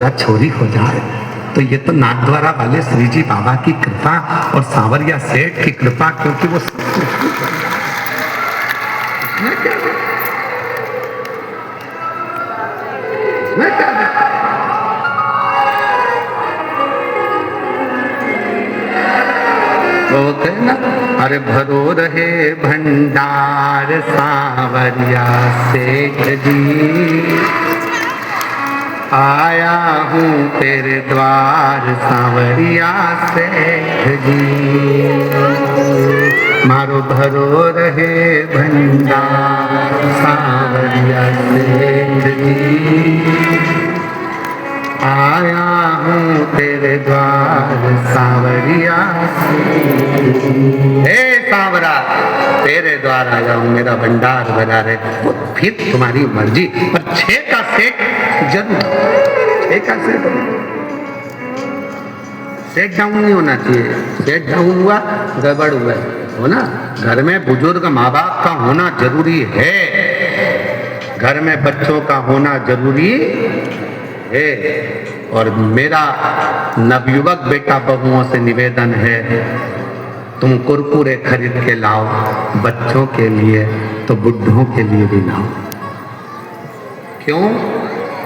छोरी हो जाए तो ये तो नाथद्वारा वाले श्री जी बाबा की कृपा और सांवरिया सेठ की कृपा, क्योंकि वो बोलते ना, अरे भरो रहे भंडार सांवरिया सेठ जी, आया हूँ तेरे द्वार सांवरिया सेठ जी, मारो भरो रहे भंडार सांवरिया सेठ जी, आया हूँ तेरे द्वार सांवरिया सेठ जी। हे सांवरा, तेरे द्वार आया हूँ, मेरा भंडार भरा रहे, फिर तुम्हारी मर्जी, पर छे का सेठ जरूर, एक सेट डाउन नहीं होना चाहिए। सेट डाउन हुआ गड़बड़ हुआ हो ना। घर में बुजुर्ग माँ बाप का होना जरूरी है, घर में बच्चों का होना जरूरी है। और मेरा नवयुवक बेटा बहुओं से निवेदन है, तुम कुरकुरे खरीद के लाओ बच्चों के लिए, तो बुढ़ों के लिए भी लाओ। क्यों?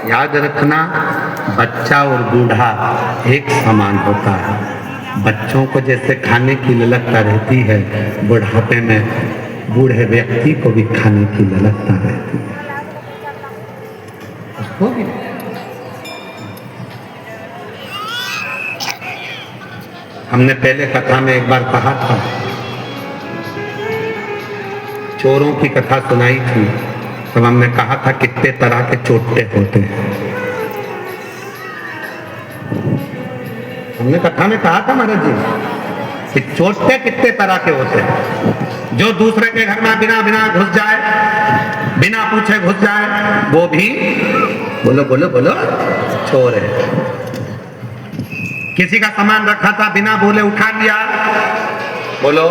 याद रखना, बच्चा और बूढ़ा एक समान होता है। बच्चों को जैसे खाने की ललकता रहती है, बुढ़ापे में बूढ़े व्यक्ति को भी खाने की ललकता रहती है। उसको भी हमने पहले कथा में एक बार कहा था, चोरों की कथा सुनाई थी, तब हमने कहा था कितने तरह के चोटे होते हैं। हमने कथा में कहा था महाराज जी कि चोटे कितने तरह के होते हैं। जो दूसरे के घर में बिना बिना घुस जाए, बिना पूछे घुस जाए, वो भी बोलो बोलो बोलो चोर है। किसी का सामान रखा था, बिना बोले उठा लिया, बोलो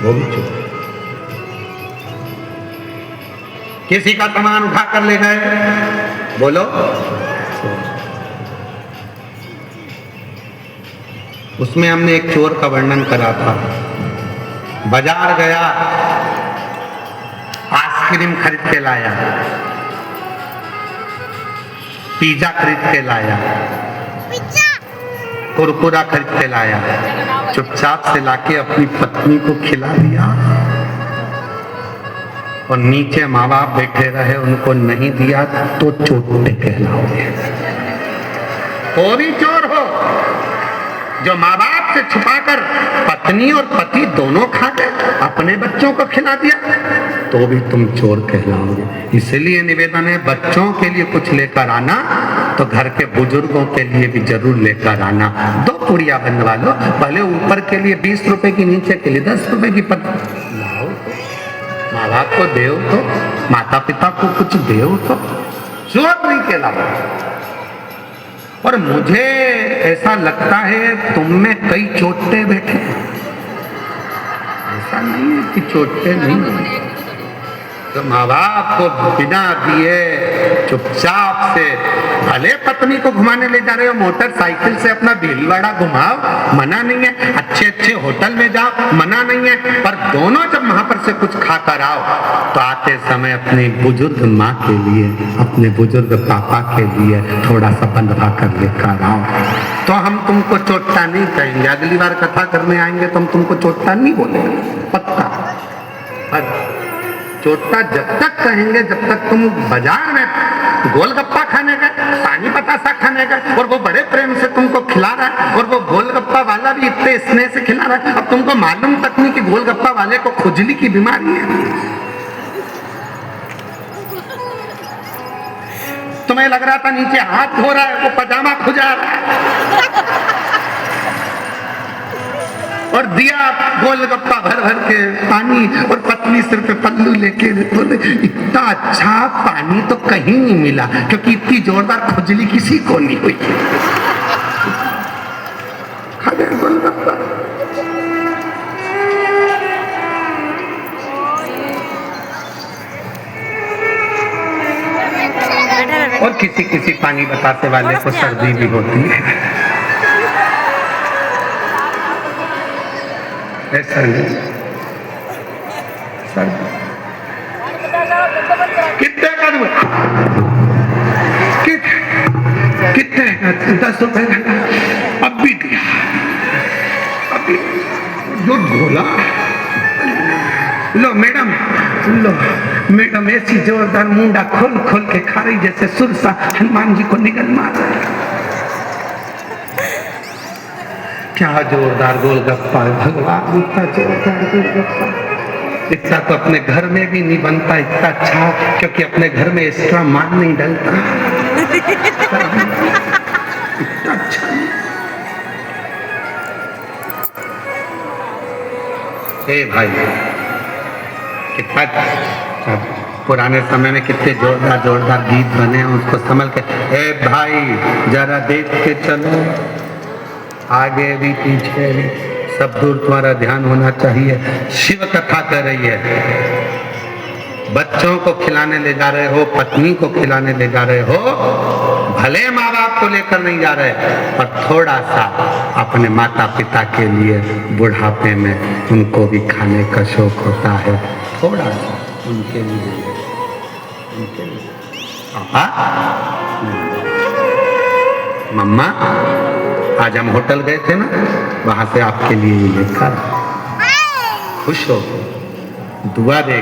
वो भी चोर। किसी का सामान उठा कर ले गए, बोलो उसमें हमने एक चोर का वर्णन करा था। बाजार गया, आइसक्रीम खरीद के लाया, पिज्जा खरीद के लाया, कुरकुरा खरीद के लाया, चुपचाप से लाके अपनी पत्नी को खिला दिया और नीचे माँ बाप बैठे रहे, उनको नहीं दिया तो चोटे कहलाओगे। वो भी चोर हो जो माँ बाप से छुपाकर पत्नी और पति दोनों खा गए, अपने बच्चों को खिला दिया, तो भी तुम चोर कहलाओगे। इसलिए निवेदन है, बच्चों के लिए कुछ लेकर आना तो घर के बुजुर्गों के लिए भी जरूर लेकर आना। 2 पुड़िया बनवा लो, भले ऊपर के लिए 20 रुपए की, नीचे के लिए 10 रुपए की, लाओ तो माँ बाप को देव, तो माता पिता को कुछ देव, तो चोर नहीं कहलाओ। और मुझे ऐसा लगता है तुम में कई चोटे बैठे, ऐसा नहीं है कि चोटे नहीं। तो माँ बाप को बिना दिए चुपचाप से, भले पत्नी को घुमाने ले जा रहे हो, मोटरसाइकिल से अपना भीलवाड़ा घुमाओ, मना नहीं है, अच्छे अच्छे होटल में जाओ, मना नहीं है, पर दोनों जब वहां पर से कुछ खा कर आओ तो आते समय अपनी बुजुर्ग माँ के लिए, अपने बुजुर्ग पापा के लिए थोड़ा सा बंधवा कर लेकर आओ। तो हम तुमको चोट्टा नहीं कहेंगे। अगली बार कथा करने आएंगे तो हम तुमको चोट्टा नहीं बोलेंगे, पक्का। पर चोट्टा जब तक कहेंगे जब तक तुम बाजार में गोलगप्पा खाने का, पानी बतासा खाने का, और वो बड़े प्रेम से तुमको खिला रहा है, और वो गोलगप्पा वाला भी इतने स्नेह से खिला रहा है। अब तुमको मालूम तक नहीं कि गोलगप्पा वाले को खुजली की बीमारी है। तुम्हें लग रहा था नीचे हाथ धो रहा है, वो पजामा खुजा रहा है, और दिया गोलगप्पा भर भर के पानी, और पत्नी सिर पे पल्लू लेके बोले इतना अच्छा पानी तो कहीं नहीं मिला, क्योंकि इतनी जोरदार खुजली किसी को नहीं हुई। खा गए गोलगप्पा। किसी किसी पानी बतासे वाले को सर्दी भी होती है। ऐसा नहीं, सर्दी कितने का दूँ? कितने 10 रुपए का? अब भी दिया, अभी जो बोला। लो मैडम, लो मैडम, ऐसी जोरदार मुंडा खोल खोल के खा रही जैसे सुरसा हनुमान जी को निगल मार। क्या जोरदार गोलगप्पा भगवान, इतना जोरदार गोलगप्पा इतना तो अपने घर में भी नहीं बनता इतना अच्छा, क्योंकि अपने घर में एक्स्ट्रा मान नहीं डलता। इतना अच्छा नहीं। ए भाई, कितना पुराने समय में कितने जोरदार जोरदार गीत बने हैं, उसको संभल के। ए भाई जरा देख के चलो, आगे भी पीछे भी सब दूर तुम्हारा ध्यान होना चाहिए। शिव कथा कर रही है, बच्चों को खिलाने ले जा रहे हो, पत्नी को खिलाने ले जा रहे हो, भले माँ बाप को लेकर नहीं जा रहे, और थोड़ा सा अपने माता पिता के लिए बुढ़ापे में उनको भी खाने का शौक होता है, थोड़ा सा उनके लिए, उनके लिए। मम्मा आज हम होटल गए थे ना, वहां से आपके लिए लेकर खुश हो, दुआ दे।